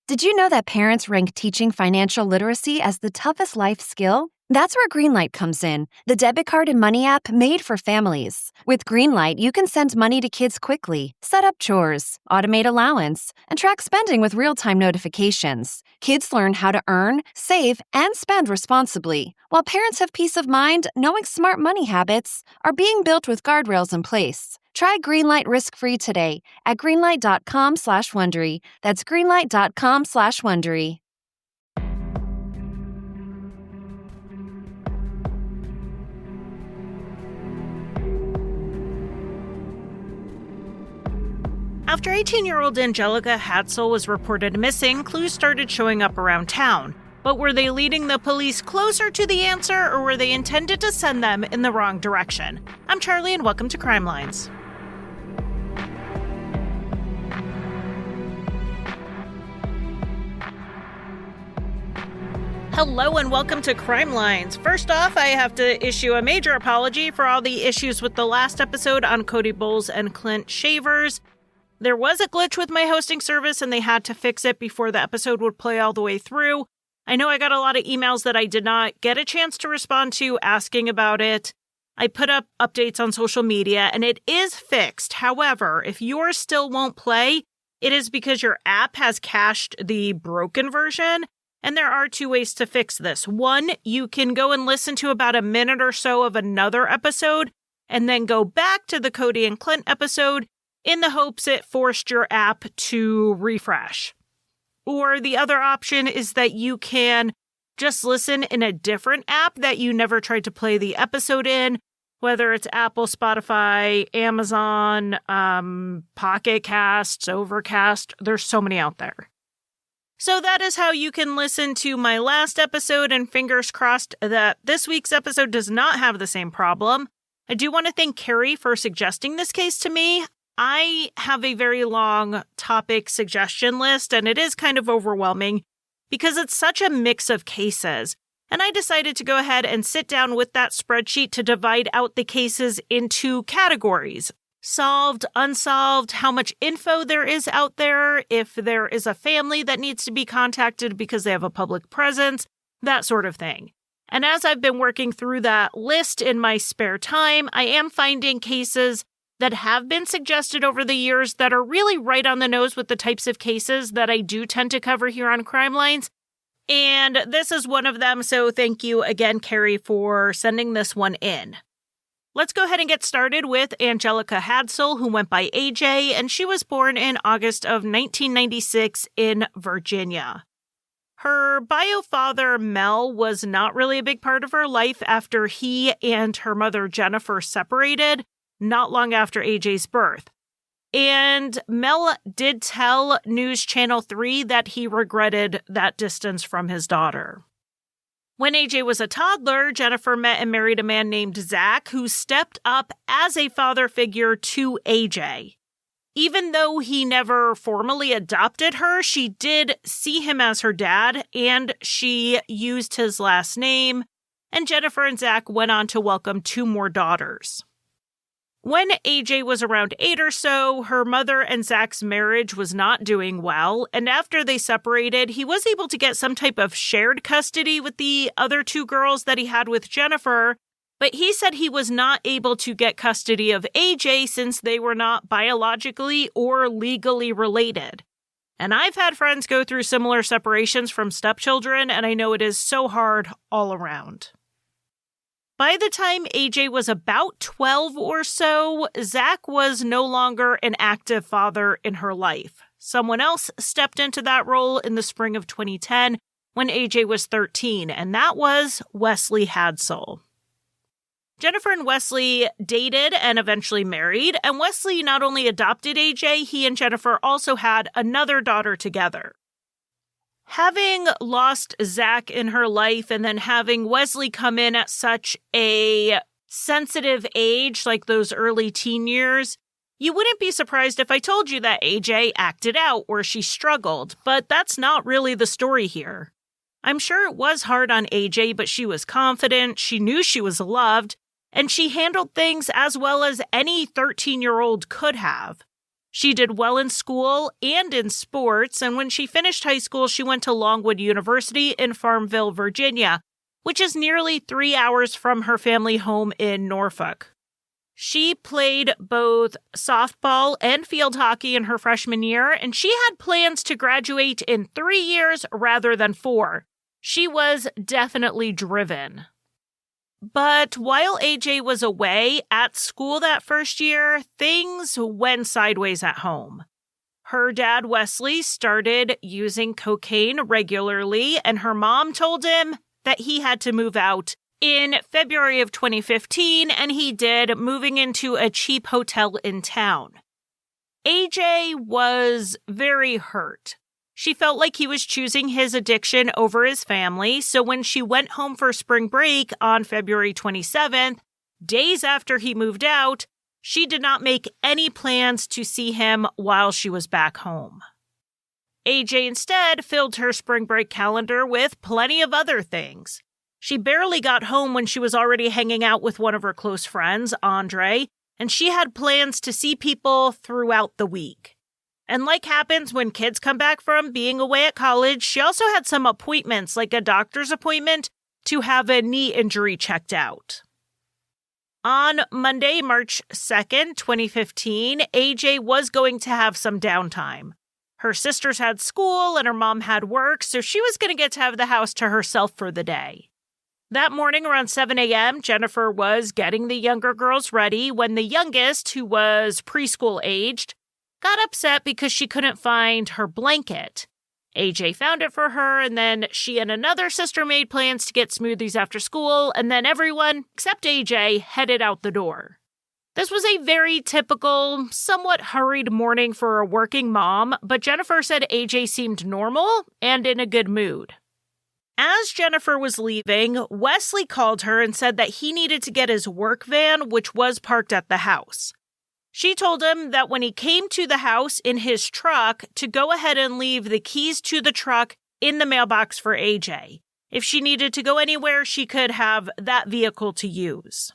Did you know that parents rank teaching financial literacy as the toughest life skill? That's where Greenlight comes in, the debit card and money app made for families. With Greenlight, you can send money to kids quickly, set up chores, automate allowance, and track spending with real-time notifications. Kids learn how to earn, save, and spend responsibly, while parents have peace of mind knowing smart money habits are being built with guardrails in place. Try Greenlight risk-free today at greenlight.com/Wondery. That's greenlight.com/Wondery. After 18-year-old Anjelica Hadsell was reported missing, clues started showing up around town. But were they leading the police closer to the answer, or were they intended to send them in the wrong direction? I'm Charlie, and welcome to Crimelines. Hello and welcome to Crimelines. First off, I have to issue a major apology for all the issues with the last episode on Cody Bowles and Clint Shavers. There was a glitch with my hosting service and they had to fix it before the episode would play all the way through. I know I got a lot of emails that I did not get a chance to respond to asking about it. I put up updates on social media and it is fixed. However, if yours still won't play, it is because your app has cached the broken version. And there are two ways to fix this. One, you can go and listen to about a minute or so of another episode and then go back to the Cody and Clint episode in the hopes it forced your app to refresh. Or the other option is that you can just listen in a different app that you never tried to play the episode in, whether it's Apple, Spotify, Amazon, Pocket Casts, Overcast. There's so many out there. So that is how you can listen to my last episode, and fingers crossed that this week's episode does not have the same problem. I do want to thank Carrie for suggesting this case to me. I have a very long topic suggestion list, and it is kind of overwhelming because it's such a mix of cases. And I decided to go ahead and sit down with that spreadsheet to divide out the cases into categories. Solved, unsolved, how much info there is out there, if there is a family that needs to be contacted because they have a public presence, that sort of thing. And as I've been working through that list in my spare time, I am finding cases that have been suggested over the years that are really right on the nose with the types of cases that I do tend to cover here on Crimelines. And this is one of them, so thank you again, Carrie, for sending this one in. Let's go ahead and get started with Anjelica Hadsell, who went by AJ, and she was born in August of 1996 in Virginia. Her bio father, Mel, was not really a big part of her life after he and her mother, Jennifer, separated not long after AJ's birth. And Mel did tell News Channel 3 that he regretted that distance from his daughter. When AJ was a toddler, Jennifer met and married a man named Zach, who stepped up as a father figure to AJ. Even though he never formally adopted her, she did see him as her dad, and she used his last name, and Jennifer and Zach went on to welcome 2 more daughters. When AJ was around 8 or so, her mother and Zach's marriage was not doing well, and after they separated, he was able to get some type of shared custody with the other 2 girls that he had with Jennifer, but he said he was not able to get custody of AJ since they were not biologically or legally related. And I've had friends go through similar separations from stepchildren, and I know it is so hard all around. By the time AJ was about 12 or so, Zach was no longer an active father in her life. Someone else stepped into that role in the spring of 2010 when AJ was 13, and that was Wesley Hadsell. Jennifer and Wesley dated and eventually married, and Wesley not only adopted AJ, he and Jennifer also had another daughter together. Having lost Zach in her life and then having Wesley come in at such a sensitive age, like those early teen years, you wouldn't be surprised if I told you that AJ acted out or she struggled, but that's not really the story here. I'm sure it was hard on AJ, but she was confident, she knew she was loved, and she handled things as well as any 13-year-old could have. She did well in school and in sports, and when she finished high school, she went to Longwood University in Farmville, Virginia, which is nearly 3 hours from her family home in Norfolk. She played both softball and field hockey in her freshman year, and she had plans to graduate in 3 years rather than 4. She was definitely driven. But while AJ was away at school that first year, things went sideways at home. Her dad, Wesley, started using cocaine regularly, and her mom told him that he had to move out in February of 2015, and he did, moving into a cheap hotel in town. AJ was very hurt. She felt like he was choosing his addiction over his family, so when she went home for spring break on February 27th, days after he moved out, she did not make any plans to see him while she was back home. AJ instead filled her spring break calendar with plenty of other things. She barely got home when she was already hanging out with one of her close friends, Andre, and she had plans to see people throughout the week. And like happens when kids come back from being away at college, she also had some appointments, like a doctor's appointment, to have a knee injury checked out. On Monday, March 2nd, 2015, AJ was going to have some downtime. Her sisters had school and her mom had work, so she was going to get to have the house to herself for the day. That morning around 7 a.m., Jennifer was getting the younger girls ready when the youngest, who was preschool aged, got upset because she couldn't find her blanket. AJ found it for her, and then she and another sister made plans to get smoothies after school, and then everyone, except AJ, headed out the door. This was a very typical, somewhat hurried morning for a working mom, but Jennifer said AJ seemed normal and in a good mood. As Jennifer was leaving, Wesley called her and said that he needed to get his work van, which was parked at the house. She told him that when he came to the house in his truck, to go ahead and leave the keys to the truck in the mailbox for AJ. If she needed to go anywhere, she could have that vehicle to use.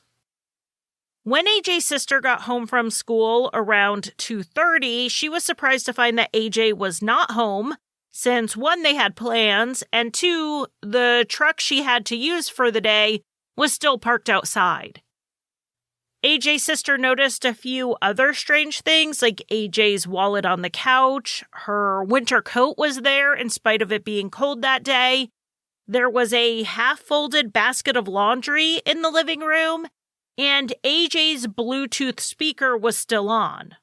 When AJ's sister got home from school around 2:30, she was surprised to find that AJ was not home, since 1, they had plans, and 2, the truck she had to use for the day was still parked outside. AJ's sister noticed a few other strange things, like AJ's wallet on the couch. Her winter coat was there in spite of it being cold that day. There was a half-folded basket of laundry in the living room, and AJ's Bluetooth speaker was still on.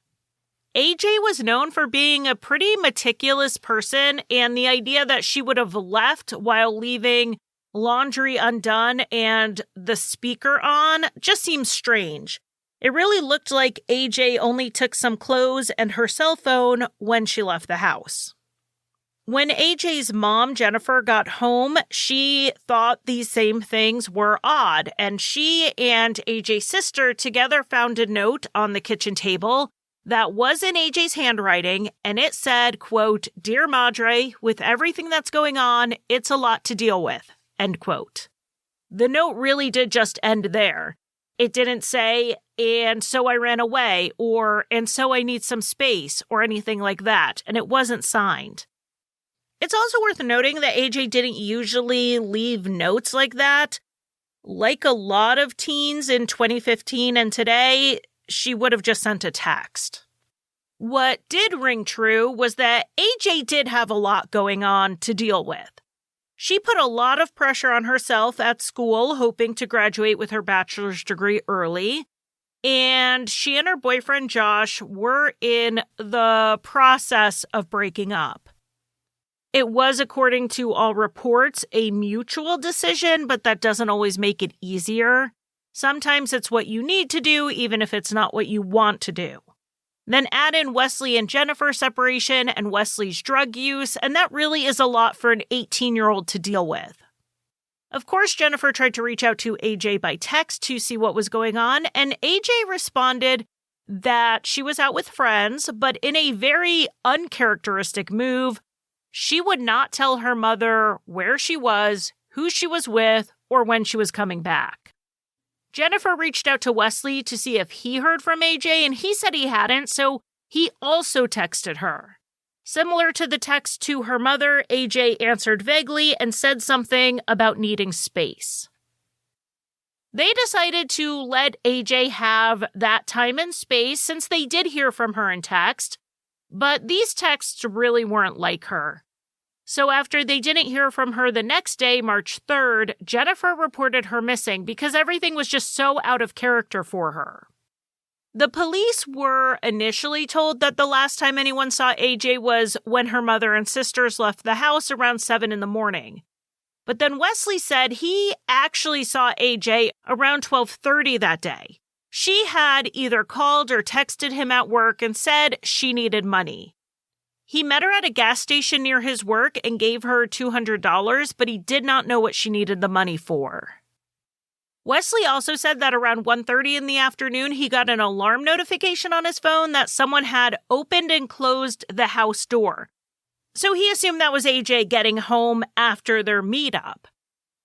AJ was known for being a pretty meticulous person, and the idea that she would have left while leaving laundry undone and the speaker on just seems strange. It really looked like AJ only took some clothes and her cell phone when she left the house. When AJ's mom, Jennifer, got home, she thought these same things were odd, and she and AJ's sister together found a note on the kitchen table that was in AJ's handwriting, and it said, quote, "Dear Madre, with everything that's going on, it's a lot to deal with." End quote. The note really did just end there. It didn't say, "and so I ran away," or "and so I need some space," or anything like that, and it wasn't signed. It's also worth noting that AJ didn't usually leave notes like that. Like a lot of teens in 2015 and today, she would have just sent a text. What did ring true was that AJ did have a lot going on to deal with. She put a lot of pressure on herself at school, hoping to graduate with her bachelor's degree early. And she and her boyfriend, Josh, were in the process of breaking up. It was, according to all reports, a mutual decision, but that doesn't always make it easier. Sometimes it's what you need to do, even if it's not what you want to do. Then add in Wesley and Jennifer's separation and Wesley's drug use, and that really is a lot for an 18-year-old to deal with. Of course, Jennifer tried to reach out to AJ by text to see what was going on, and AJ responded that she was out with friends, but in a very uncharacteristic move, she would not tell her mother where she was, who she was with, or when she was coming back. Jennifer reached out to Wesley to see if he heard from AJ, and he said he hadn't, so he also texted her. Similar to the text to her mother, AJ answered vaguely and said something about needing space. They decided to let AJ have that time and space since they did hear from her in text, but these texts really weren't like her. So after they didn't hear from her the next day, March 3rd, Jennifer reported her missing because everything was just so out of character for her. The police were initially told that the last time anyone saw AJ was when her mother and sisters left the house around 7 in the morning. But then Wesley said he actually saw AJ around 12:30 that day. She had either called or texted him at work and said she needed money. He met her at a gas station near his work and gave her $200, but he did not know what she needed the money for. Wesley also said that around 1:30 in the afternoon, he got an alarm notification on his phone that someone had opened and closed the house door. So he assumed that was AJ getting home after their meetup.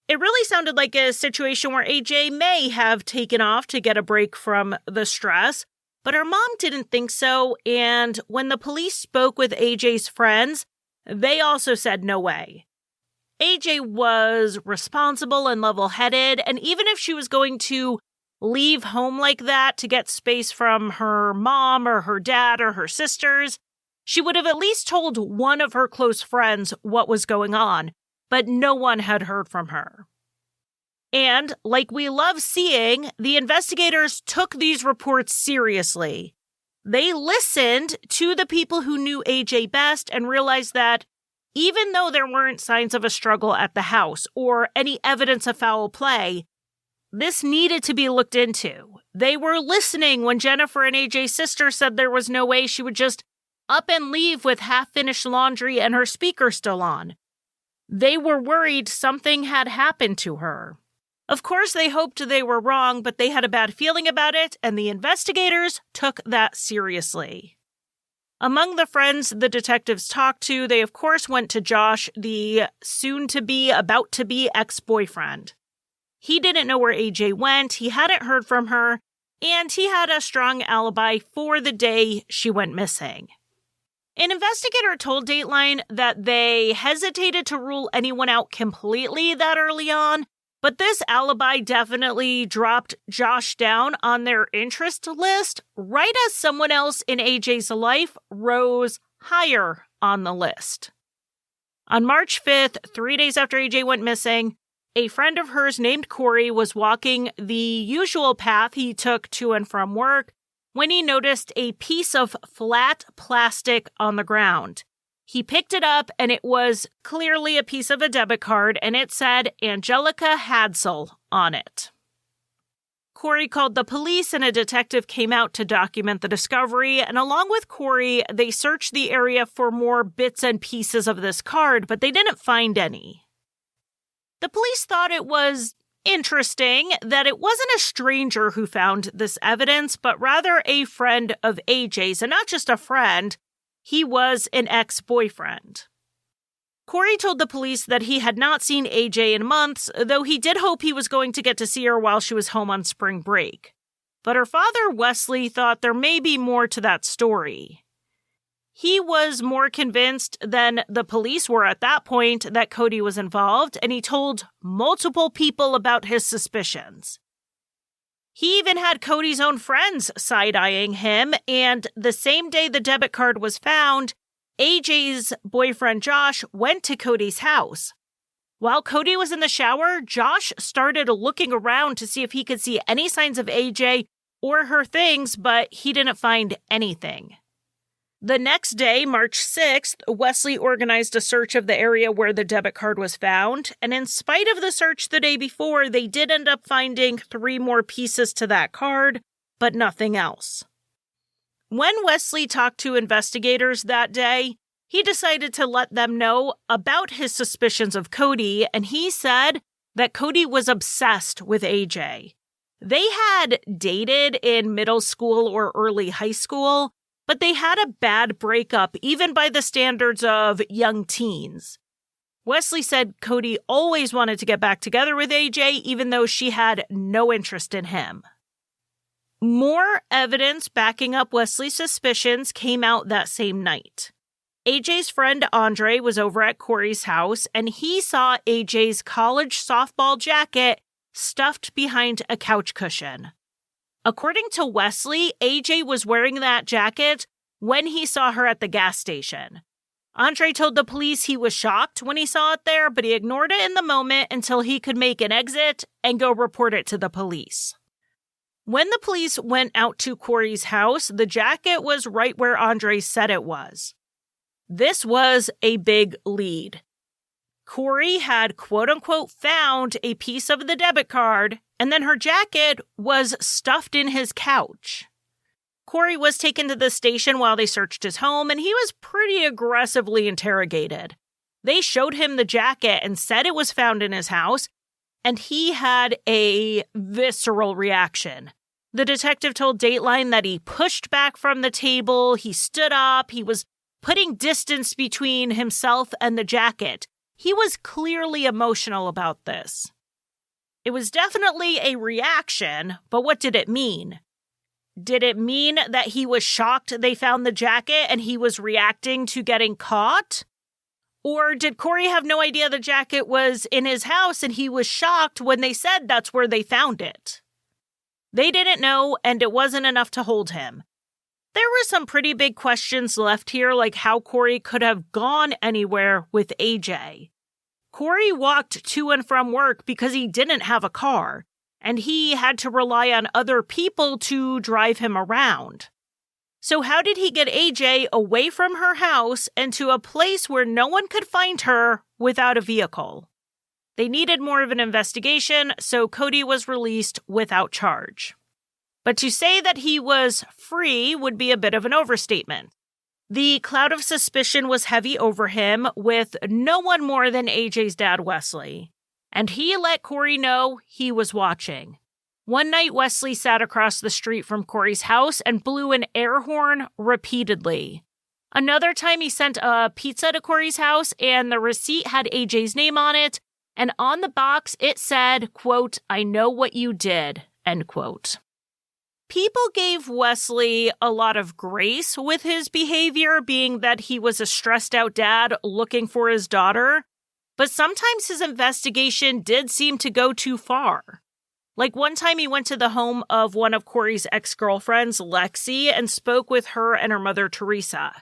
It really sounded like a situation where AJ may have taken off to get a break from the stress, but her mom didn't think so, and when the police spoke with AJ's friends, they also said no way. AJ was responsible and level-headed, and even if she was going to leave home like that to get space from her mom or her dad or her sisters, she would have at least told one of her close friends what was going on, but no one had heard from her. And, like we love seeing, the investigators took these reports seriously. They listened to the people who knew AJ best and realized that even though there weren't signs of a struggle at the house or any evidence of foul play, this needed to be looked into. They were listening when Jennifer and AJ's sister said there was no way she would just up and leave with half-finished laundry and her speaker still on. They were worried something had happened to her. Of course, they hoped they were wrong, but they had a bad feeling about it, and the investigators took that seriously. Among the friends the detectives talked to, they of course went to Josh, the soon-to-be, about-to-be ex-boyfriend. He didn't know where AJ went, he hadn't heard from her, and he had a strong alibi for the day she went missing. An investigator told Dateline that they hesitated to rule anyone out completely that early on, but this alibi definitely dropped Josh down on their interest list right as someone else in AJ's life rose higher on the list. On March 5th, 3 days after AJ went missing, a friend of hers named Corey was walking the usual path he took to and from work when he noticed a piece of flat plastic on the ground. He picked it up, and it was clearly a piece of a debit card, and it said Anjelica Hadsell on it. Corey called the police, and a detective came out to document the discovery, and along with Corey, they searched the area for more bits and pieces of this card, but they didn't find any. The police thought it was interesting that it wasn't a stranger who found this evidence, but rather a friend of AJ's, and not just a friend, he was an ex-boyfriend. Corey told the police that he had not seen AJ in months, though he did hope he was going to get to see her while she was home on spring break. But her father, Wesley, thought there may be more to that story. He was more convinced than the police were at that point that Cody was involved, and he told multiple people about his suspicions. He even had Cody's own friends side-eyeing him, and the same day the debit card was found, AJ's boyfriend Josh went to Cody's house. While Cody was in the shower, Josh started looking around to see if he could see any signs of AJ or her things, but he didn't find anything. The next day, March 6th, Wesley organized a search of the area where the debit card was found, and in spite of the search the day before, they did end up finding 3 more pieces to that card, but nothing else. When Wesley talked to investigators that day, he decided to let them know about his suspicions of Cody, and he said that Cody was obsessed with AJ. They had dated in middle school or early high school, but they had a bad breakup, even by the standards of young teens. Wesley said Cody always wanted to get back together with AJ, even though she had no interest in him. More evidence backing up Wesley's suspicions came out that same night. AJ's friend Andre was over at Corey's house, and he saw AJ's college softball jacket stuffed behind a couch cushion. According to Wesley, AJ was wearing that jacket when he saw her at the gas station. Andre told the police he was shocked when he saw it there, but he ignored it in the moment until he could make an exit and go report it to the police. When the police went out to Corey's house, the jacket was right where Andre said it was. This was a big lead. Corey had quote-unquote found a piece of the debit card, and then her jacket was stuffed in his couch. Corey was taken to the station while they searched his home, and he was pretty aggressively interrogated. They showed him the jacket and said it was found in his house, and he had a visceral reaction. The detective told Dateline that he pushed back from the table, he stood up, he was putting distance between himself and the jacket. He was clearly emotional about this. It was definitely a reaction, but what did it mean? Did it mean that he was shocked they found the jacket and he was reacting to getting caught? Or did Corey have no idea the jacket was in his house and he was shocked when they said that's where they found it? They didn't know, and it wasn't enough to hold him. There were some pretty big questions left here, like how Corey could have gone anywhere with AJ. Corey walked to and from work because he didn't have a car, and he had to rely on other people to drive him around. So how did he get AJ away from her house and to a place where no one could find her without a vehicle? They needed more of an investigation, so Cody was released without charge. But to say that he was free would be a bit of an overstatement. The cloud of suspicion was heavy over him, with no one more than AJ's dad, Wesley. And he let Corey know he was watching. One night, Wesley sat across the street from Corey's house and blew an air horn repeatedly. Another time, he sent a pizza to Corey's house, and the receipt had AJ's name on it, and on the box it said, quote, "I know what you did," end quote. People gave Wesley a lot of grace with his behavior, being that he was a stressed-out dad looking for his daughter, but sometimes his investigation did seem to go too far. Like one time he went to the home of one of Corey's ex-girlfriends, Lexi, and spoke with her and her mother, Teresa.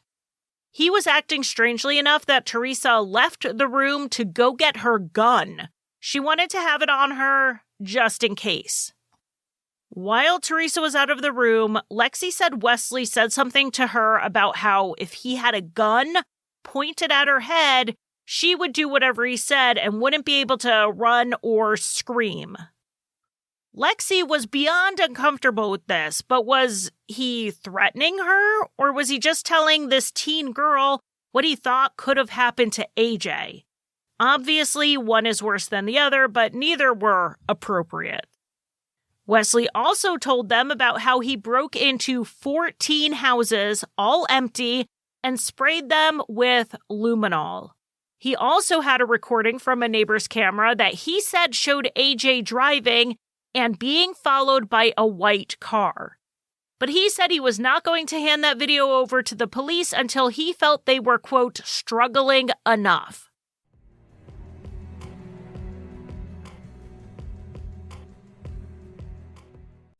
He was acting strangely enough that Teresa left the room to go get her gun. She wanted to have it on her just in case. While Teresa was out of the room, Lexi said Wesley said something to her about how if he had a gun pointed at her head, she would do whatever he said and wouldn't be able to run or scream. Lexi was beyond uncomfortable with this, but was he threatening her, or was he just telling this teen girl what he thought could have happened to AJ? Obviously, one is worse than the other, but neither were appropriate. Wesley also told them about how he broke into 14 houses, all empty, and sprayed them with luminol. He also had a recording from a neighbor's camera that he said showed AJ driving and being followed by a white car. But he said he was not going to hand that video over to the police until he felt they were, quote, struggling enough.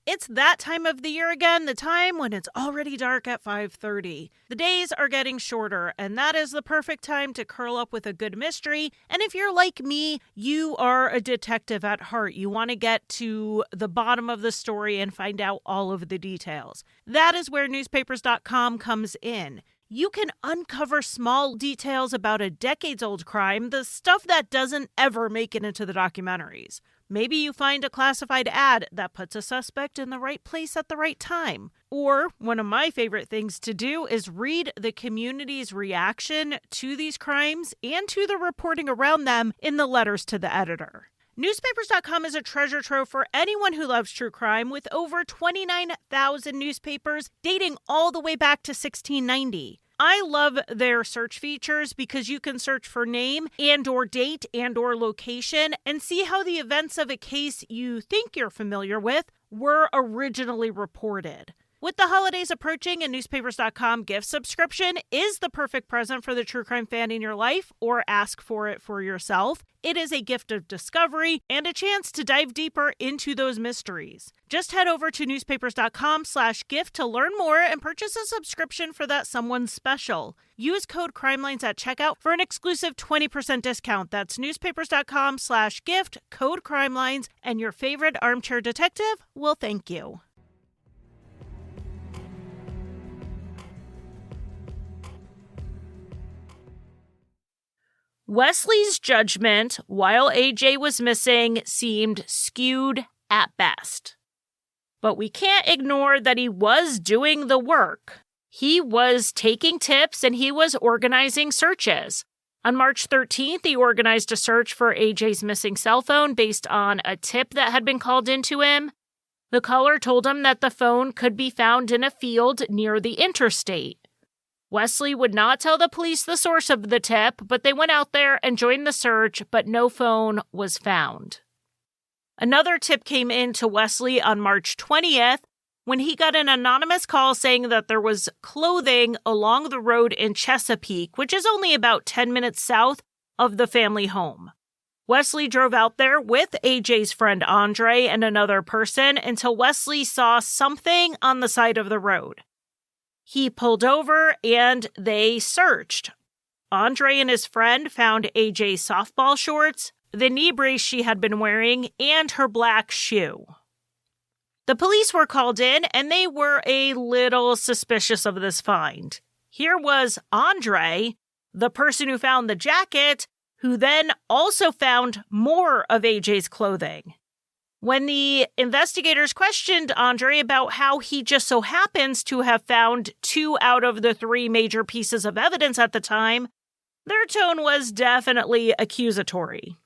It's that time of the year again, the time when it's already dark at 5:30. The days are getting shorter, and that is the perfect time to curl up with a good mystery. And if you're like me, you are a detective at heart. You want to get to the bottom of the story and find out all of the details. That is where newspapers.com comes in. You can uncover small details about a decades-old crime, the stuff that doesn't ever make it into the documentaries. Maybe you find a classified ad that puts a suspect in the right place at the right time. Or, one of my favorite things to do is read the community's reaction to these crimes and to the reporting around them in the letters to the editor. Newspapers.com is a treasure trove for anyone who loves true crime, with over 29,000 newspapers dating all the way back to 1690. I love their search features because you can search for name and or date and or location and see how the events of a case you think you're familiar with were originally reported. With the holidays approaching, a newspapers.com gift subscription is the perfect present for the true crime fan in your life, or ask for it for yourself. It is a gift of discovery and a chance to dive deeper into those mysteries. Just head over to newspapers.com/gift to learn more and purchase a subscription for that someone special. Use code Crimelines at checkout for an exclusive 20% discount. That's newspapers.com/gift, code Crimelines, and your favorite armchair detective will thank you. Wesley's judgment while AJ was missing seemed skewed at best. But we can't ignore that he was doing the work. He was taking tips and he was organizing searches. On March 13th, he organized a search for AJ's missing cell phone based on a tip that had been called into him. The caller told him that the phone could be found in a field near the interstate. Wesley would not tell the police the source of the tip, but they went out there and joined the search, but no phone was found. Another tip came in to Wesley on March 20th when he got an anonymous call saying that there was clothing along the road in Chesapeake, which is only about 10 minutes south of the family home. Wesley drove out there with AJ's friend Andre and another person until Wesley saw something on the side of the road. He pulled over and they searched. Andre and his friend found AJ's softball shorts, the knee brace she had been wearing, and her black shoe. The police were called in and they were a little suspicious of this find. Here was Andre, the person who found the jacket, who then also found more of AJ's clothing. When the investigators questioned Andre about how he just so happens to have found 2 out of the 3 major pieces of evidence at the time, their tone was definitely accusatory.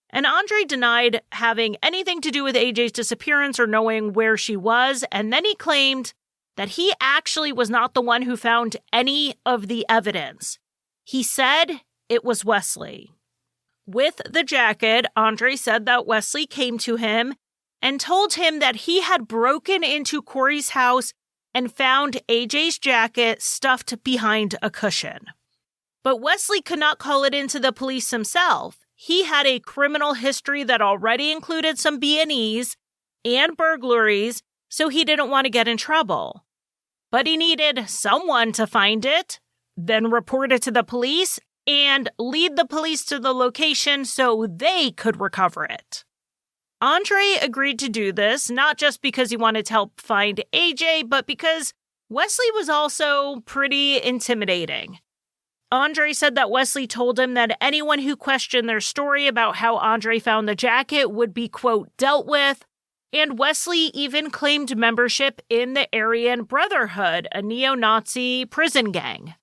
And Andre denied having anything to do with AJ's disappearance or knowing where she was, and then he claimed that he actually was not the one who found any of the evidence. He said it was Wesley. With the jacket, Andre said that Wesley came to him and told him that he had broken into Corey's house and found AJ's jacket stuffed behind a cushion. But Wesley could not call it into the police himself. He had a criminal history that already included some B&Es and burglaries, so he didn't want to get in trouble. But he needed someone to find it, then report it to the police, and lead the police to the location so they could recover it. Andre agreed to do this, not just because he wanted to help find AJ, but because Wesley was also pretty intimidating. Andre said that Wesley told him that anyone who questioned their story about how Andre found the jacket would be, quote, dealt with, and Wesley even claimed membership in the Aryan Brotherhood, a neo-Nazi prison gang.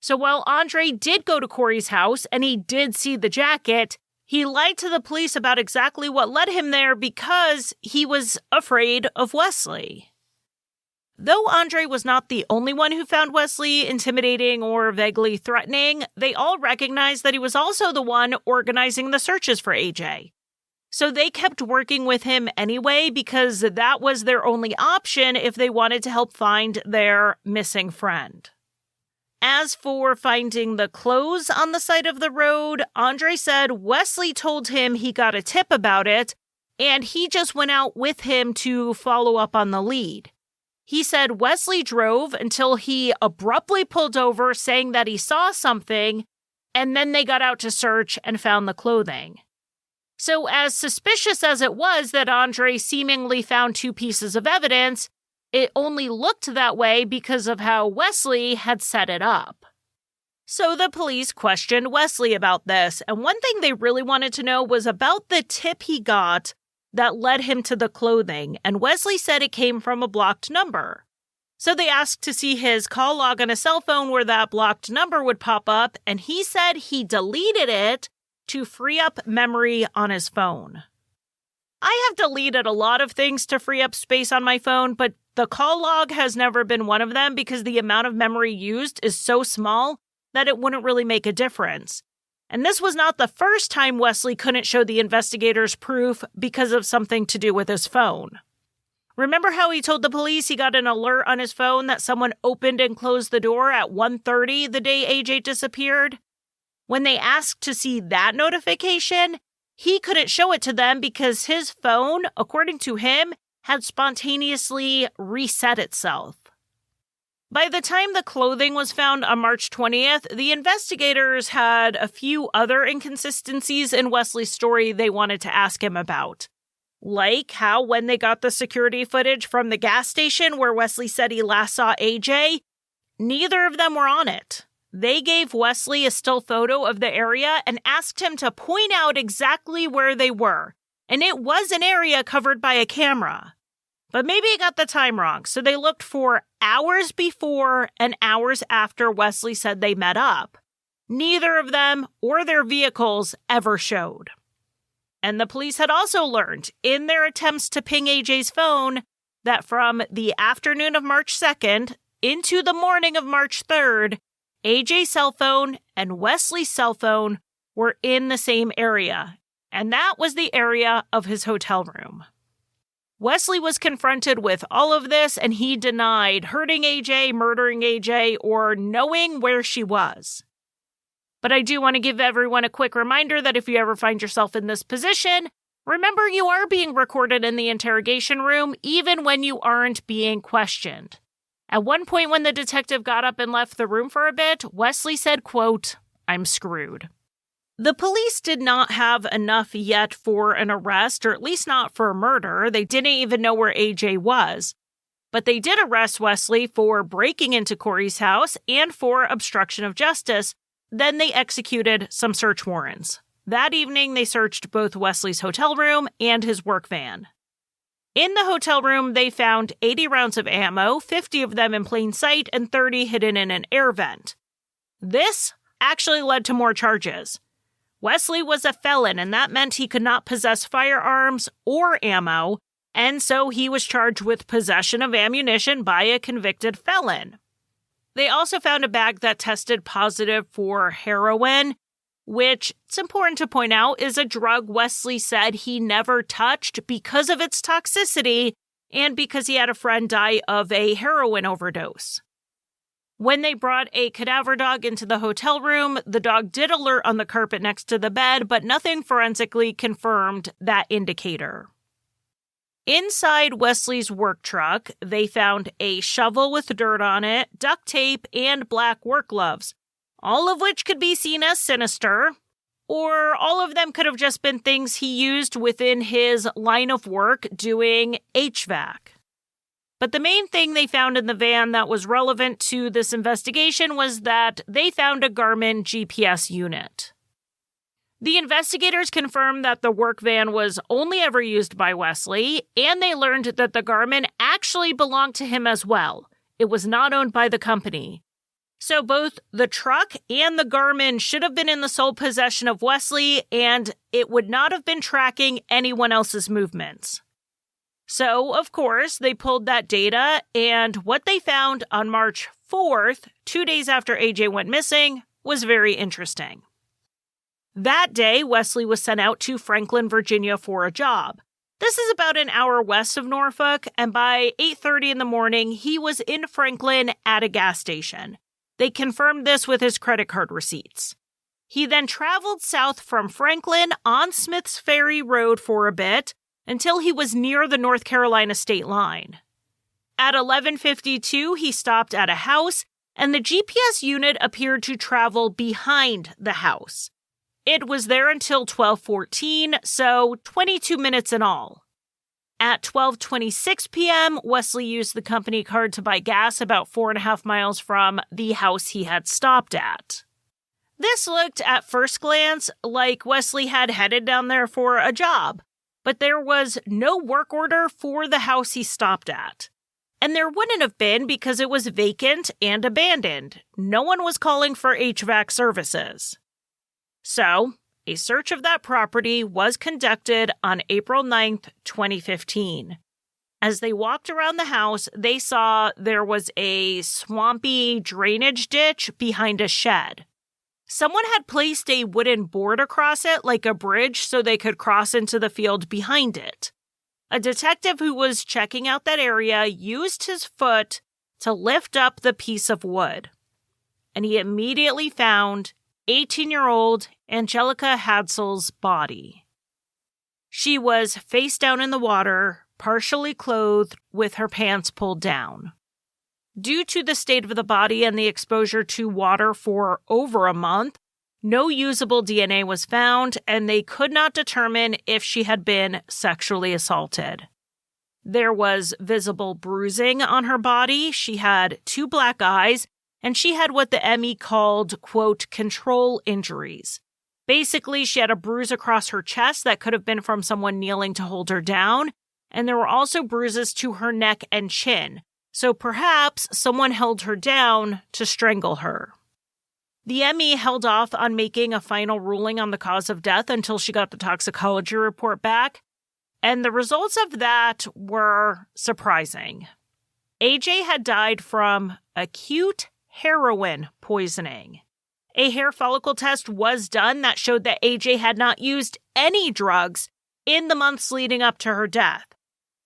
So while Andre did go to Corey's house and he did see the jacket, he lied to the police about exactly what led him there because he was afraid of Wesley. Though Andre was not the only one who found Wesley intimidating or vaguely threatening, they all recognized that he was also the one organizing the searches for AJ. So they kept working with him anyway because that was their only option if they wanted to help find their missing friend. As for finding the clothes on the side of the road, Andre said Wesley told him he got a tip about it, and he just went out with him to follow up on the lead. He said Wesley drove until he abruptly pulled over saying that he saw something, and then they got out to search and found the clothing. So as suspicious as it was that Andre seemingly found 2 pieces of evidence, it only looked that way because of how Wesley had set it up. So the police questioned Wesley about this, and one thing they really wanted to know was about the tip he got that led him to the clothing, and Wesley said it came from a blocked number. So they asked to see his call log on a cell phone where that blocked number would pop up, and he said he deleted it to free up memory on his phone. I have deleted a lot of things to free up space on my phone, but The call log has never been one of them because the amount of memory used is so small that it wouldn't really make a difference. And this was not the first time Wesley couldn't show the investigators proof because of something to do with his phone. Remember how he told the police he got an alert on his phone that someone opened and closed the door at 1:30 the day AJ disappeared? When they asked to see that notification, he couldn't show it to them because his phone, according to him, had spontaneously reset itself. By the time the clothing was found on March 20th, the investigators had a few other inconsistencies in Wesley's story they wanted to ask him about. Like how when they got the security footage from the gas station where Wesley said he last saw AJ, neither of them were on it. They gave Wesley a still photo of the area and asked him to point out exactly where they were. And it was an area covered by a camera. But maybe it got the time wrong, so they looked for hours before and hours after Wesley said they met up. Neither of them or their vehicles ever showed. And the police had also learned, in their attempts to ping AJ's phone, that from the afternoon of March 2nd into the morning of March 3rd, AJ's cell phone and Wesley's cell phone were in the same area, and that was the area of his hotel room. Wesley was confronted with all of this, and he denied hurting AJ, murdering AJ, or knowing where she was. But I do want to give everyone a quick reminder that if you ever find yourself in this position, remember you are being recorded in the interrogation room, even when you aren't being questioned. At one point when the detective got up and left the room for a bit, Wesley said, quote, "I'm screwed." The police did not have enough yet for an arrest, or at least not for a murder. They didn't even know where AJ was. But they did arrest Wesley for breaking into Corey's house and for obstruction of justice. Then they executed some search warrants. That evening, they searched both Wesley's hotel room and his work van. In the hotel room, they found 80 rounds of ammo, 50 of them in plain sight, and 30 hidden in an air vent. This actually led to more charges. Wesley was a felon, and that meant he could not possess firearms or ammo, and so he was charged with possession of ammunition by a convicted felon. They also found a bag that tested positive for heroin, which, it's important to point out, is a drug Wesley said he never touched because of its toxicity and because he had a friend die of a heroin overdose. When they brought a cadaver dog into the hotel room, the dog did alert on the carpet next to the bed, but nothing forensically confirmed that indicator. Inside Wesley's work truck, they found a shovel with dirt on it, duct tape, and black work gloves, all of which could be seen as sinister, or all of them could have just been things he used within his line of work doing HVAC. But the main thing they found in the van that was relevant to this investigation was that they found a Garmin GPS unit. The investigators confirmed that the work van was only ever used by Wesley, and they learned that the Garmin actually belonged to him as well. It was not owned by the company. So both the truck and the Garmin should have been in the sole possession of Wesley, and it would not have been tracking anyone else's movements. So, of course, they pulled that data, and what they found on March 4th, 2 days after AJ went missing, was very interesting. That day, Wesley was sent out to Franklin, Virginia for a job. This is about an hour west of Norfolk, and by 8:30 in the morning, he was in Franklin at a gas station. They confirmed this with his credit card receipts. He then traveled south from Franklin on Smith's Ferry Road for a bit, until he was near the North Carolina state line. At 11:52, he stopped at a house, and the GPS unit appeared to travel behind the house. It was there until 12:14, so 22 minutes in all. At 12:26 p.m., Wesley used the company card to buy gas about 4.5 miles from the house he had stopped at. This looked, at first glance, like Wesley had headed down there for a job. But there was no work order for the house he stopped at. And there wouldn't have been because it was vacant and abandoned. No one was calling for HVAC services. So, a search of that property was conducted on April 9th, 2015. As they walked around the house, they saw there was a swampy drainage ditch behind a shed. Someone had placed a wooden board across it like a bridge so they could cross into the field behind it. A detective who was checking out that area used his foot to lift up the piece of wood, and he immediately found 18-year-old Anjelica Hadsell's body. She was face down in the water, partially clothed with her pants pulled down. Due to the state of the body and the exposure to water for over a month, no usable DNA was found, and they could not determine if she had been sexually assaulted. There was visible bruising on her body, she had 2 black eyes, and she had what the ME called, quote, control injuries. Basically, she had a bruise across her chest that could have been from someone kneeling to hold her down, and there were also bruises to her neck and chin, so perhaps someone held her down to strangle her. The ME held off on making a final ruling on the cause of death until she got the toxicology report back, and the results of that were surprising. AJ had died from acute heroin poisoning. A hair follicle test was done that showed that AJ had not used any drugs in the months leading up to her death.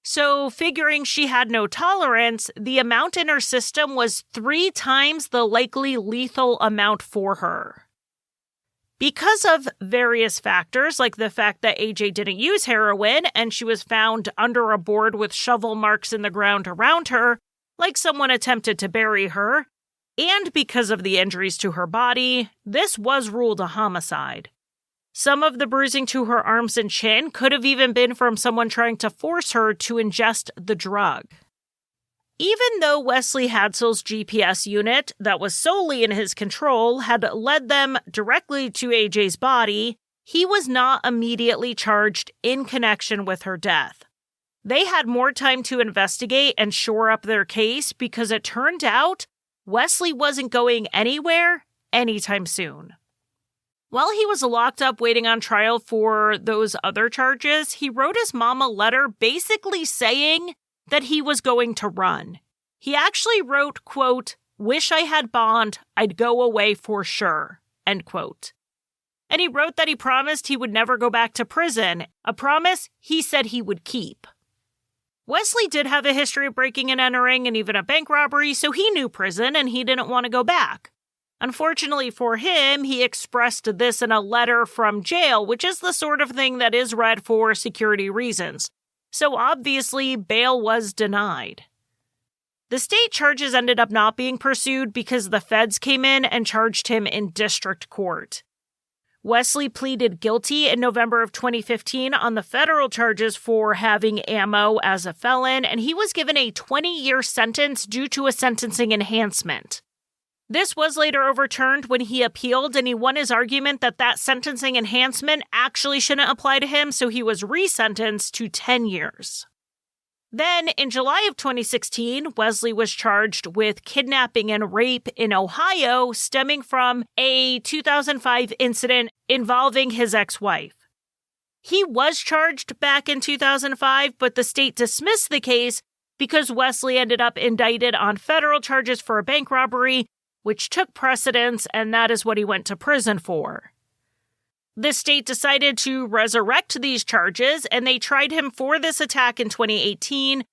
So, figuring she had no tolerance, the amount in her system was 3 times the likely lethal amount for her. Because of various factors, like the fact that AJ didn't use heroin and she was found under a board with shovel marks in the ground around her, like someone attempted to bury her, and because of the injuries to her body, this was ruled a homicide. Some of the bruising to her arms and chin could have even been from someone trying to force her to ingest the drug. Even though Wesley Hadsell's GPS unit, that was solely in his control, had led them directly to AJ's body, he was not immediately charged in connection with her death. They had more time to investigate and shore up their case because it turned out Wesley wasn't going anywhere anytime soon. While he was locked up waiting on trial for those other charges, he wrote his mom a letter basically saying that he was going to run. He actually wrote, quote, "Wish I had bond, I'd go away for sure," end quote. And he wrote that he promised he would never go back to prison, a promise he said he would keep. Wesley did have a history of breaking and entering and even a bank robbery, so he knew prison and he didn't want to go back. Unfortunately for him, he expressed this in a letter from jail, which is the sort of thing that is read for security reasons. So obviously, bail was denied. The state charges ended up not being pursued because the feds came in and charged him in district court. Wesley pleaded guilty in November of 2015 on the federal charges for having ammo as a felon, and he was given a 20-year sentence due to a sentencing enhancement. This was later overturned when he appealed, and he won his argument that that sentencing enhancement actually shouldn't apply to him, so he was resentenced to 10 years. Then, in July of 2016, Wesley was charged with kidnapping and rape in Ohio, stemming from a 2005 incident involving his ex-wife. He was charged back in 2005, but the state dismissed the case because Wesley ended up indicted on federal charges for a bank robbery, which took precedence, and that is what he went to prison for. The state decided to resurrect these charges, and they tried him for this attack in 2018,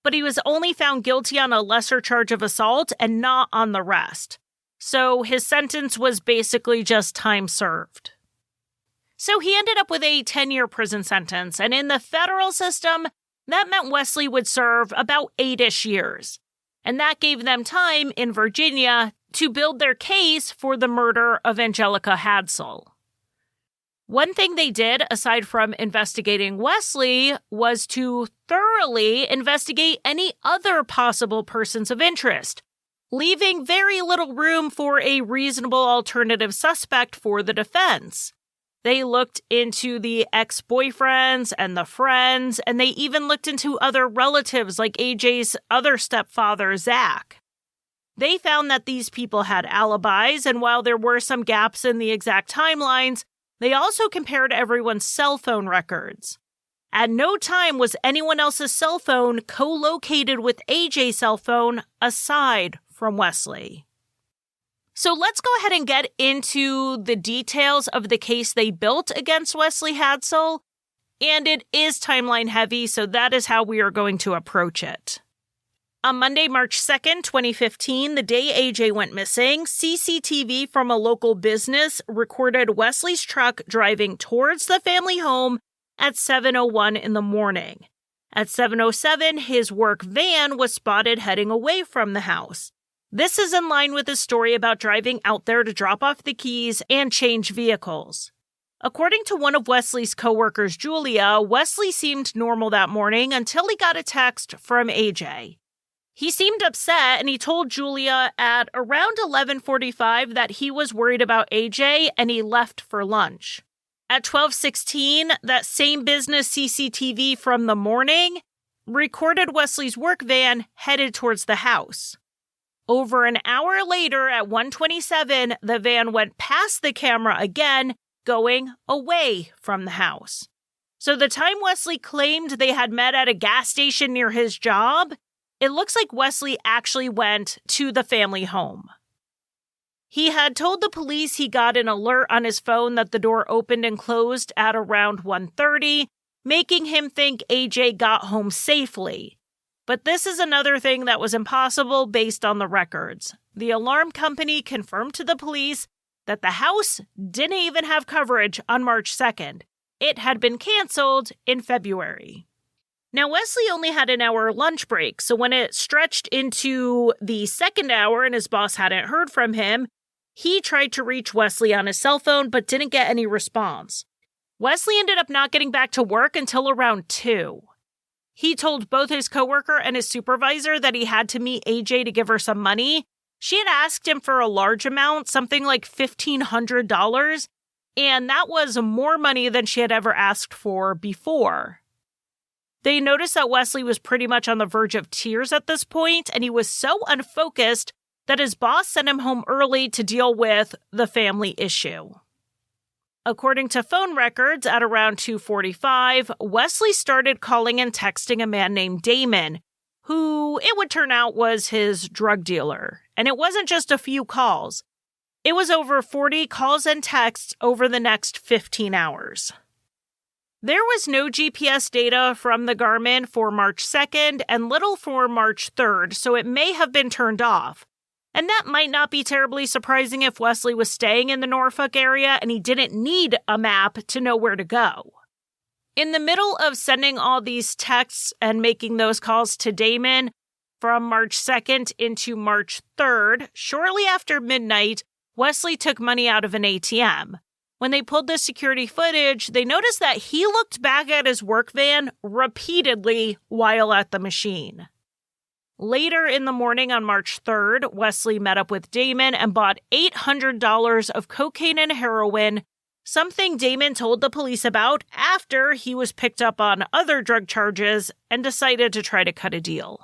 but he was only found guilty on a lesser charge of assault and not on the rest. So his sentence was basically just time served. So he ended up with a 10-year prison sentence, and in the federal system, that meant Wesley would serve about 8-ish years. And that gave them time in Virginia to build their case for the murder of Anjelica Hadsell. One thing they did, aside from investigating Wesley, was to thoroughly investigate any other possible persons of interest, leaving very little room for a reasonable alternative suspect for the defense. They looked into the ex-boyfriends and the friends, and they even looked into other relatives like AJ's other stepfather, Zach. They found that these people had alibis, and while there were some gaps in the exact timelines, they also compared everyone's cell phone records. At no time was anyone else's cell phone co-located with AJ's cell phone aside from Wesley. So let's go ahead and get into the details of the case they built against Wesley Hadsell. And it is timeline heavy, so that is how we are going to approach it. On Monday, March 2nd, 2015, the day AJ went missing, CCTV from a local business recorded Wesley's truck driving towards the family home at 7:01 in the morning. At 7:07, his work van was spotted heading away from the house. This is in line with his story about driving out there to drop off the keys and change vehicles. According to one of Wesley's coworkers, Julia, Wesley seemed normal that morning until he got a text from AJ. He seemed upset, and he told Julia at around 11:45 that he was worried about AJ and he left for lunch. At 12:16, that same business CCTV from the morning recorded Wesley's work van headed towards the house. Over an hour later, at 1:27, the van went past the camera again, going away from the house. So the time Wesley claimed they had met at a gas station near his job, it looks like Wesley actually went to the family home. He had told the police he got an alert on his phone that the door opened and closed at around 1:30, making him think AJ got home safely. But this is another thing that was impossible based on the records. The alarm company confirmed to the police that the house didn't even have coverage on March 2nd. It had been canceled in February. Now, Wesley only had an hour lunch break, so when it stretched into the second hour and his boss hadn't heard from him, he tried to reach Wesley on his cell phone but didn't get any response. Wesley ended up not getting back to work until around 2. He told both his coworker and his supervisor that he had to meet AJ to give her some money. She had asked him for a large amount, something like $1,500, and that was more money than she had ever asked for before. They noticed that Wesley was pretty much on the verge of tears at this point, and he was so unfocused that his boss sent him home early to deal with the family issue. According to phone records, at around 2:45, Wesley started calling and texting a man named Damon, who it would turn out was his drug dealer. And it wasn't just a few calls. It was over 40 calls and texts over the next 15 hours. There was no GPS data from the Garmin for March 2nd and little for March 3rd, so it may have been turned off. And that might not be terribly surprising if Wesley was staying in the Norfolk area and he didn't need a map to know where to go. In the middle of sending all these texts and making those calls to Damon from March 2nd into March 3rd, shortly after midnight, Wesley took money out of an ATM. When they pulled the security footage, they noticed that he looked back at his work van repeatedly while at the machine. Later in the morning on March 3rd, Wesley met up with Damon and bought $800 of cocaine and heroin, something Damon told the police about after he was picked up on other drug charges and decided to try to cut a deal.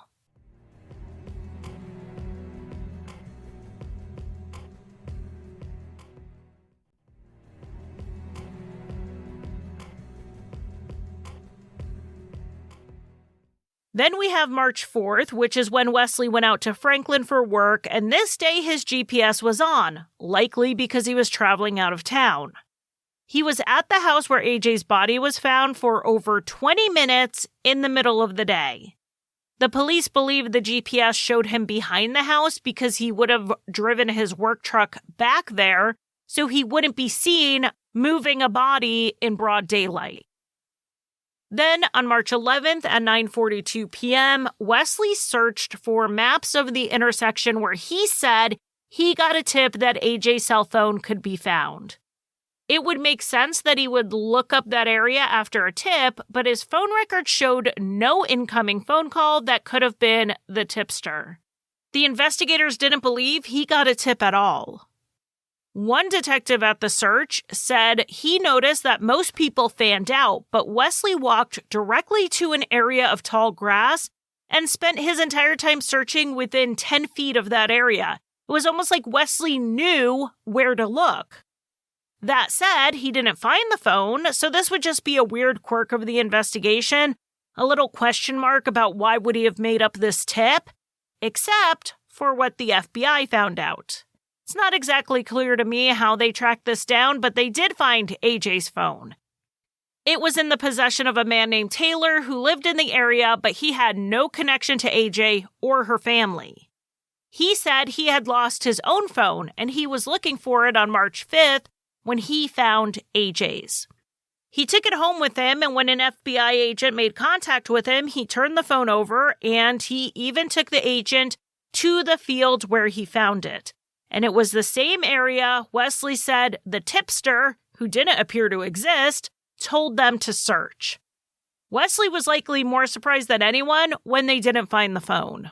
Then we have March 4th, which is when Wesley went out to Franklin for work, and this day his GPS was on, likely because he was traveling out of town. He was at the house where AJ's body was found for over 20 minutes in the middle of the day. The police believe the GPS showed him behind the house because he would have driven his work truck back there so he wouldn't be seen moving a body in broad daylight. Then, on March 11th at 9:42 p.m., Wesley searched for maps of the intersection where he said he got a tip that AJ's cell phone could be found. It would make sense that he would look up that area after a tip, but his phone record showed no incoming phone call that could have been the tipster. The investigators didn't believe he got a tip at all. One detective at the search said he noticed that most people fanned out, but Wesley walked directly to an area of tall grass and spent his entire time searching within 10 feet of that area. It was almost like Wesley knew where to look. That said, he didn't find the phone, so this would just be a weird quirk of the investigation, a little question mark about why would he have made up this tip, except for what the FBI found out. It's not exactly clear to me how they tracked this down, but they did find AJ's phone. It was in the possession of a man named Taylor who lived in the area, but he had no connection to AJ or her family. He said he had lost his own phone, and he was looking for it on March 5th when he found AJ's. He took it home with him, and when an FBI agent made contact with him, he turned the phone over, and he even took the agent to the field where he found it. And it was the same area Wesley said the tipster, who didn't appear to exist, told them to search. Wesley was likely more surprised than anyone when they didn't find the phone.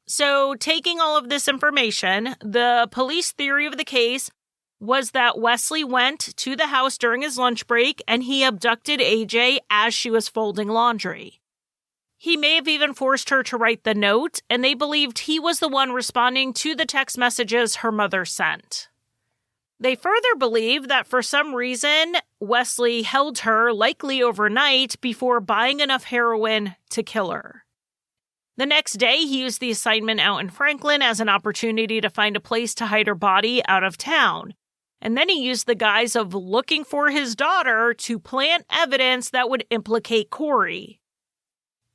So, taking all of this information, the police theory of the case was that Wesley went to the house during his lunch break and he abducted AJ as she was folding laundry. He may have even forced her to write the note, and they believed he was the one responding to the text messages her mother sent. They further believe that for some reason, Wesley held her, likely overnight, before buying enough heroin to kill her. The next day, he used the assignment out in Franklin as an opportunity to find a place to hide her body out of town. And then he used the guise of looking for his daughter to plant evidence that would implicate Corey.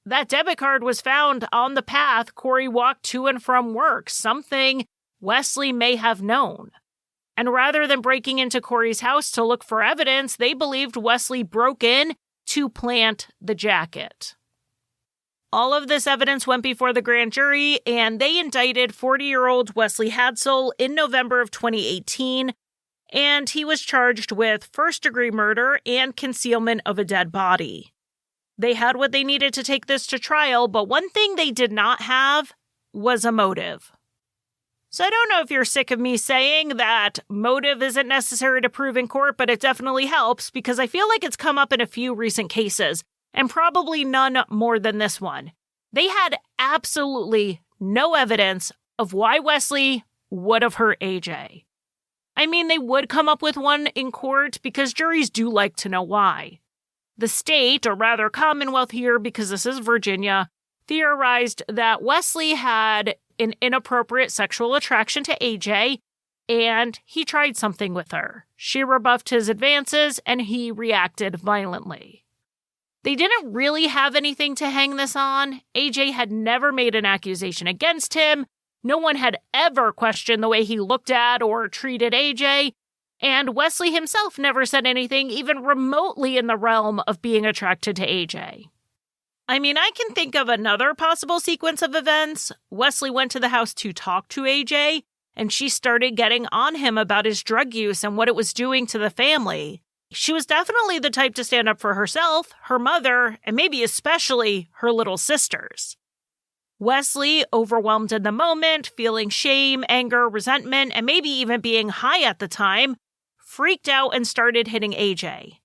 That debit card was found on the path Corey walked to and from work, something Wesley may have known. And rather than breaking into Corey's house to look for evidence, they believed Wesley broke in to plant the jacket. All of this evidence went before the grand jury, and they indicted 40-year-old Wesley Hadsell in November of 2018, and he was charged with first-degree murder and concealment of a dead body. They had what they needed to take this to trial, but one thing they did not have was a motive. So I don't know if you're sick of me saying that motive isn't necessary to prove in court, but it definitely helps because I feel like it's come up in a few recent cases, and probably none more than this one. They had absolutely no evidence of why Wesley would have hurt AJ. I mean, they would come up with one in court because juries do like to know why. The state, or rather Commonwealth here, because this is Virginia, theorized that Wesley had an inappropriate sexual attraction to AJ, and he tried something with her. She rebuffed his advances, and he reacted violently. They didn't really have anything to hang this on. AJ had never made an accusation against him. No one had ever questioned the way he looked at or treated AJ, and Wesley himself never said anything even remotely in the realm of being attracted to AJ. I mean, I can think of another possible sequence of events. Wesley went to the house to talk to AJ, and she started getting on him about his drug use and what it was doing to the family. She was definitely the type to stand up for herself, her mother, and maybe especially her little sisters. Wesley, overwhelmed in the moment, feeling shame, anger, resentment, and maybe even being high at the time, freaked out and started hitting AJ.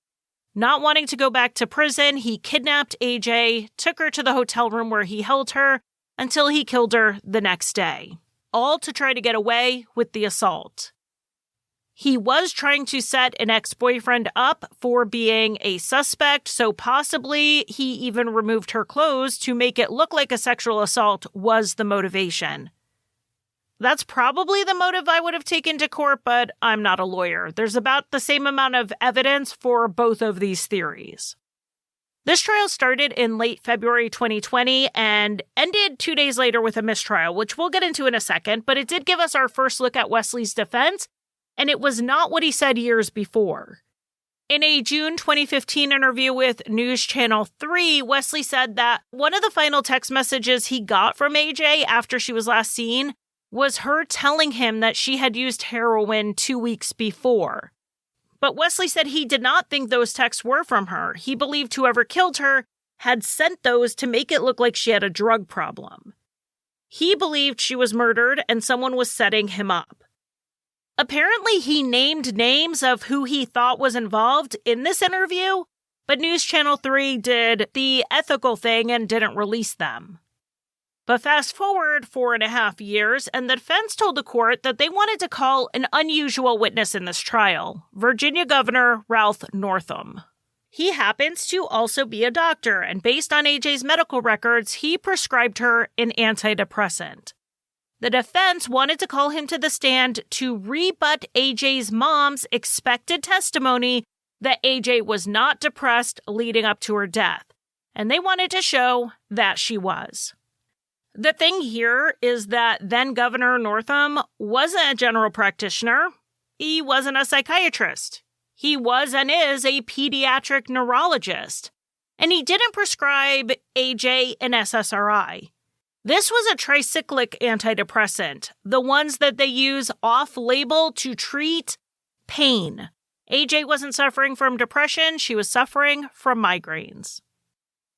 Not wanting to go back to prison, he kidnapped AJ, took her to the hotel room where he held her until he killed her the next day, all to try to get away with the assault. He was trying to set an ex-boyfriend up for being a suspect, so possibly he even removed her clothes to make it look like a sexual assault was the motivation. That's probably the motive I would have taken to court, but I'm not a lawyer. There's about the same amount of evidence for both of these theories. This trial started in late February 2020 and ended 2 days later with a mistrial, which we'll get into in a second, but it did give us our first look at Wesley's defense, and it was not what he said years before. In a June 2015 interview with News Channel 3, Wesley said that one of the final text messages he got from AJ after she was last seen was her telling him that she had used heroin 2 weeks before. But Wesley said he did not think those texts were from her. He believed whoever killed her had sent those to make it look like she had a drug problem. He believed she was murdered and someone was setting him up. Apparently, he named names of who he thought was involved in this interview, but News Channel 3 did the ethical thing and didn't release them. But fast forward 4.5 years, and the defense told the court that they wanted to call an unusual witness in this trial, Virginia Governor Ralph Northam. He happens to also be a doctor, and based on AJ's medical records, he prescribed her an antidepressant. The defense wanted to call him to the stand to rebut AJ's mom's expected testimony that AJ was not depressed leading up to her death, and they wanted to show that she was. The thing here is that then Governor Northam wasn't a general practitioner. He wasn't a psychiatrist. He was and is a pediatric neurologist. And he didn't prescribe AJ an SSRI. This was a tricyclic antidepressant, the ones that they use off-label to treat pain. AJ wasn't suffering from depression, she was suffering from migraines.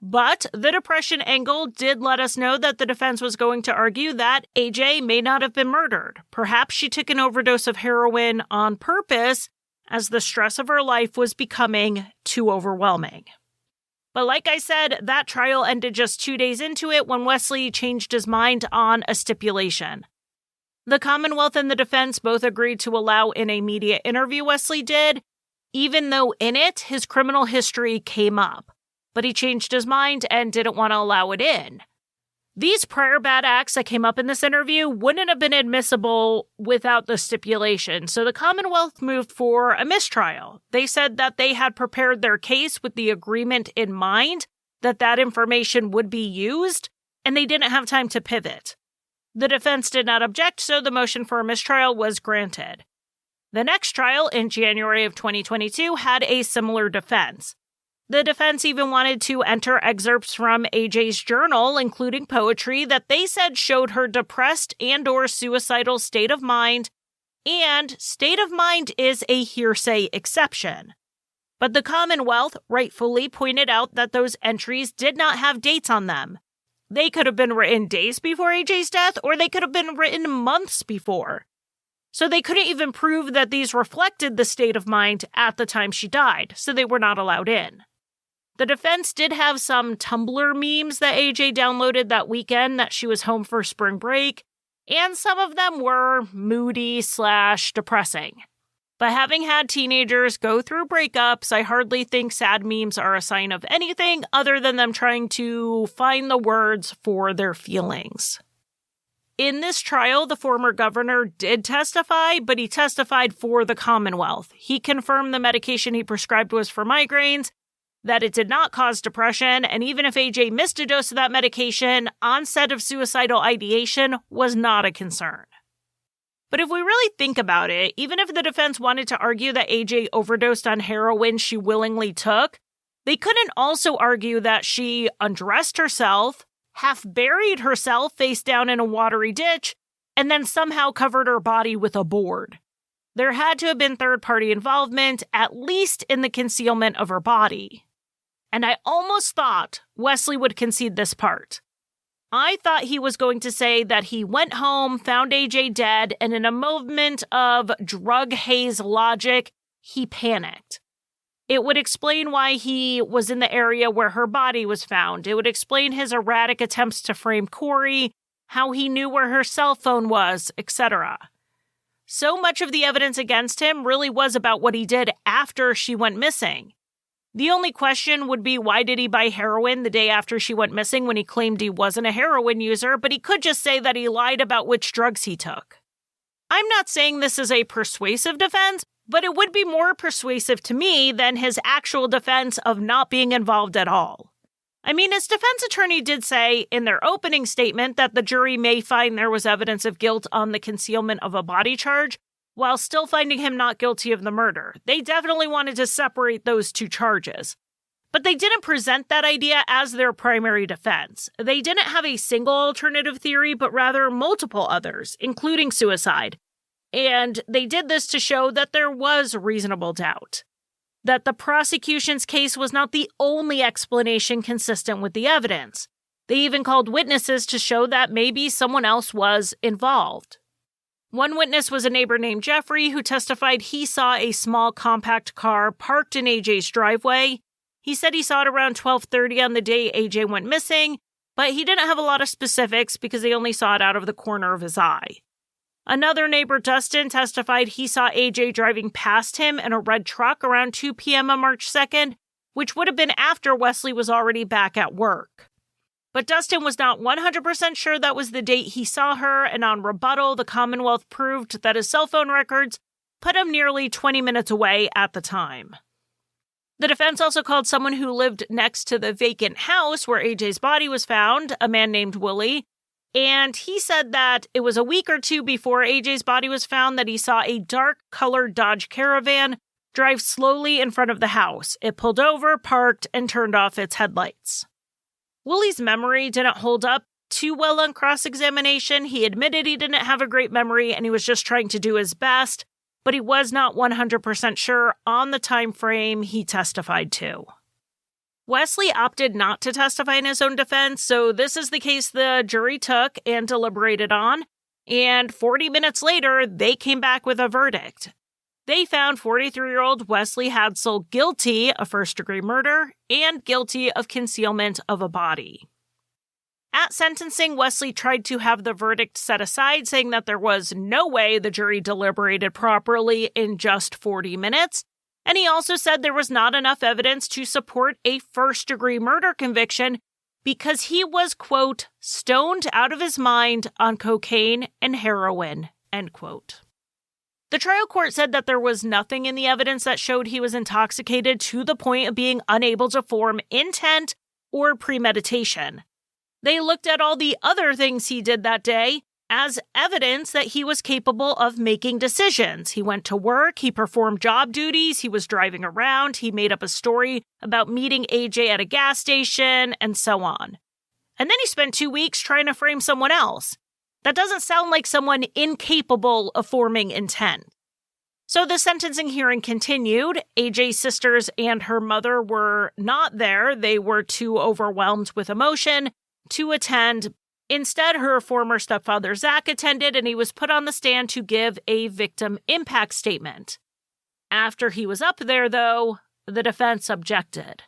But the depression angle did let us know that the defense was going to argue that AJ may not have been murdered. Perhaps she took an overdose of heroin on purpose as the stress of her life was becoming too overwhelming. But like I said, that trial ended just 2 days into it when Wesley changed his mind on a stipulation. The Commonwealth and the defense both agreed to allow an immediate interview Wesley did, even though in it his criminal history came up. But he changed his mind and didn't want to allow it in. These prior bad acts that came up in this interview wouldn't have been admissible without the stipulation, so the Commonwealth moved for a mistrial. They said that they had prepared their case with the agreement in mind that that information would be used, and they didn't have time to pivot. The defense did not object, so the motion for a mistrial was granted. The next trial, in January of 2022, had a similar defense. The defense even wanted to enter excerpts from AJ's journal, including poetry, that they said showed her depressed and/or suicidal state of mind, and state of mind is a hearsay exception. But the Commonwealth rightfully pointed out that those entries did not have dates on them. They could have been written days before AJ's death, or they could have been written months before. So they couldn't even prove that these reflected the state of mind at the time she died, so they were not allowed in. The defense did have some Tumblr memes that AJ downloaded that weekend that she was home for spring break, and some of them were moody/depressing. But having had teenagers go through breakups, I hardly think sad memes are a sign of anything other than them trying to find the words for their feelings. In this trial, the former governor did testify, but he testified for the Commonwealth. He confirmed the medication he prescribed was for migraines, that it did not cause depression, and even if AJ missed a dose of that medication, onset of suicidal ideation was not a concern. But if we really think about it, even if the defense wanted to argue that AJ overdosed on heroin she willingly took, they couldn't also argue that she undressed herself, half buried herself face down in a watery ditch, and then somehow covered her body with a board. There had to have been third-party involvement, at least in the concealment of her body. And I almost thought Wesley would concede this part. I thought he was going to say that he went home, found AJ dead, and in a moment of drug haze logic, he panicked. It would explain why he was in the area where her body was found. It would explain his erratic attempts to frame Corey, how he knew where her cell phone was, etc. So much of the evidence against him really was about what he did after she went missing. The only question would be, why did he buy heroin the day after she went missing when he claimed he wasn't a heroin user, but he could just say that he lied about which drugs he took. I'm not saying this is a persuasive defense, but it would be more persuasive to me than his actual defense of not being involved at all. I mean, his defense attorney did say in their opening statement that the jury may find there was evidence of guilt on the concealment of a body charge, while still finding him not guilty of the murder. They definitely wanted to separate those two charges. But they didn't present that idea as their primary defense. They didn't have a single alternative theory, but rather multiple others, including suicide. And they did this to show that there was reasonable doubt, that the prosecution's case was not the only explanation consistent with the evidence. They even called witnesses to show that maybe someone else was involved. One witness was a neighbor named Jeffrey who testified he saw a small compact car parked in AJ's driveway. He said he saw it around 12:30 on the day AJ went missing, but he didn't have a lot of specifics because they only saw it out of the corner of his eye. Another neighbor, Dustin, testified he saw AJ driving past him in a red truck around 2 p.m. on March 2nd, which would have been after Wesley was already back at work. But Dustin was not 100% sure that was the date he saw her, and on rebuttal, the Commonwealth proved that his cell phone records put him nearly 20 minutes away at the time. The defense also called someone who lived next to the vacant house where AJ's body was found, a man named Willie, and he said that it was a week or two before AJ's body was found that he saw a dark-colored Dodge Caravan drive slowly in front of the house. It pulled over, parked, and turned off its headlights. Willie's memory didn't hold up too well on cross-examination. He admitted he didn't have a great memory and he was just trying to do his best, but he was not 100% sure on the time frame he testified to. Wesley opted not to testify in his own defense, so this is the case the jury took and deliberated on, and 40 minutes later, they came back with a verdict. They found 43-year-old Wesley Hadsell guilty of first-degree murder and guilty of concealment of a body. At sentencing, Wesley tried to have the verdict set aside, saying that there was no way the jury deliberated properly in just 40 minutes, and he also said there was not enough evidence to support a first-degree murder conviction because he was, quote, stoned out of his mind on cocaine and heroin, end quote. The trial court said that there was nothing in the evidence that showed he was intoxicated to the point of being unable to form intent or premeditation. They looked at all the other things he did that day as evidence that he was capable of making decisions. He went to work, he performed job duties, he was driving around, he made up a story about meeting AJ at a gas station, and so on. And then he spent 2 weeks trying to frame someone else. That doesn't sound like someone incapable of forming intent. So the sentencing hearing continued. AJ's sisters and her mother were not there. They were too overwhelmed with emotion to attend. Instead, her former stepfather, Zach, attended, and he was put on the stand to give a victim impact statement. After he was up there, though, the defense objected.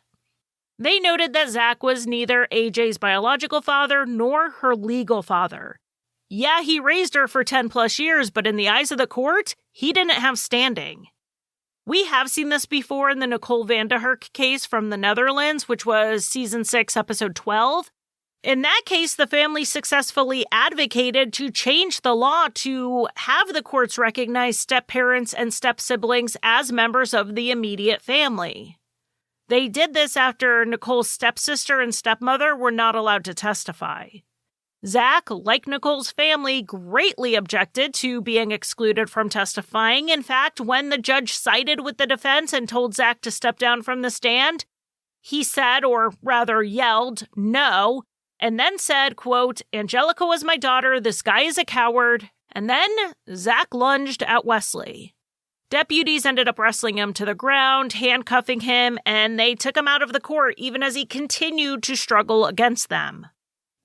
They noted that Zach was neither AJ's biological father nor her legal father. Yeah, he raised her for 10 plus years, but in the eyes of the court, he didn't have standing. We have seen this before in the Nicole Van de Herk case from the Netherlands, which was season 6, episode 12. In that case, the family successfully advocated to change the law to have the courts recognize step-parents and step-siblings as members of the immediate family. They did this after Nicole's stepsister and stepmother were not allowed to testify. Zach, like Nicole's family, greatly objected to being excluded from testifying. In fact, when the judge sided with the defense and told Zach to step down from the stand, he said, or rather yelled, no, and then said, quote, Anjelica was my daughter, this guy is a coward, and then Zach lunged at Wesley. Deputies ended up wrestling him to the ground, handcuffing him, and they took him out of the court even as he continued to struggle against them.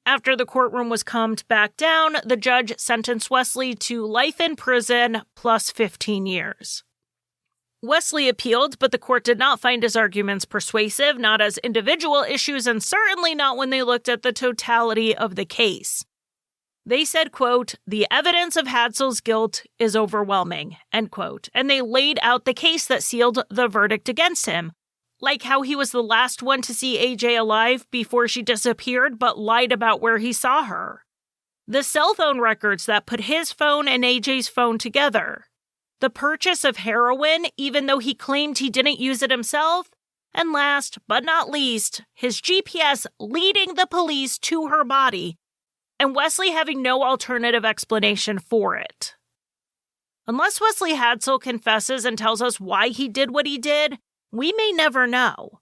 After the courtroom was calmed back down, the judge sentenced Wesley to life in prison plus 15 years. Wesley appealed, but the court did not find his arguments persuasive, not as individual issues, and certainly not when they looked at the totality of the case. They said, quote, the evidence of Hadsell's guilt is overwhelming, end quote, and they laid out the case that sealed the verdict against him, like how he was the last one to see AJ alive before she disappeared, but lied about where he saw her. The cell phone records that put his phone and AJ's phone together. The purchase of heroin, even though he claimed he didn't use it himself. And last but not least, his GPS leading the police to her body, and Wesley having no alternative explanation for it. Unless Wesley Hadsell confesses and tells us why he did what he did, we may never know.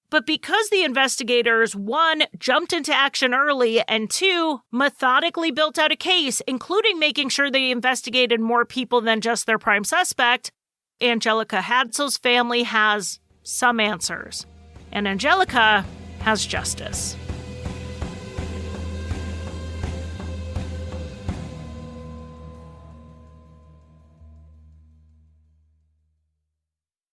But because the investigators, 1, jumped into action early, and 2, methodically built out a case, including making sure they investigated more people than just their prime suspect, Anjelica Hadsell's family has some answers. And Anjelica has justice.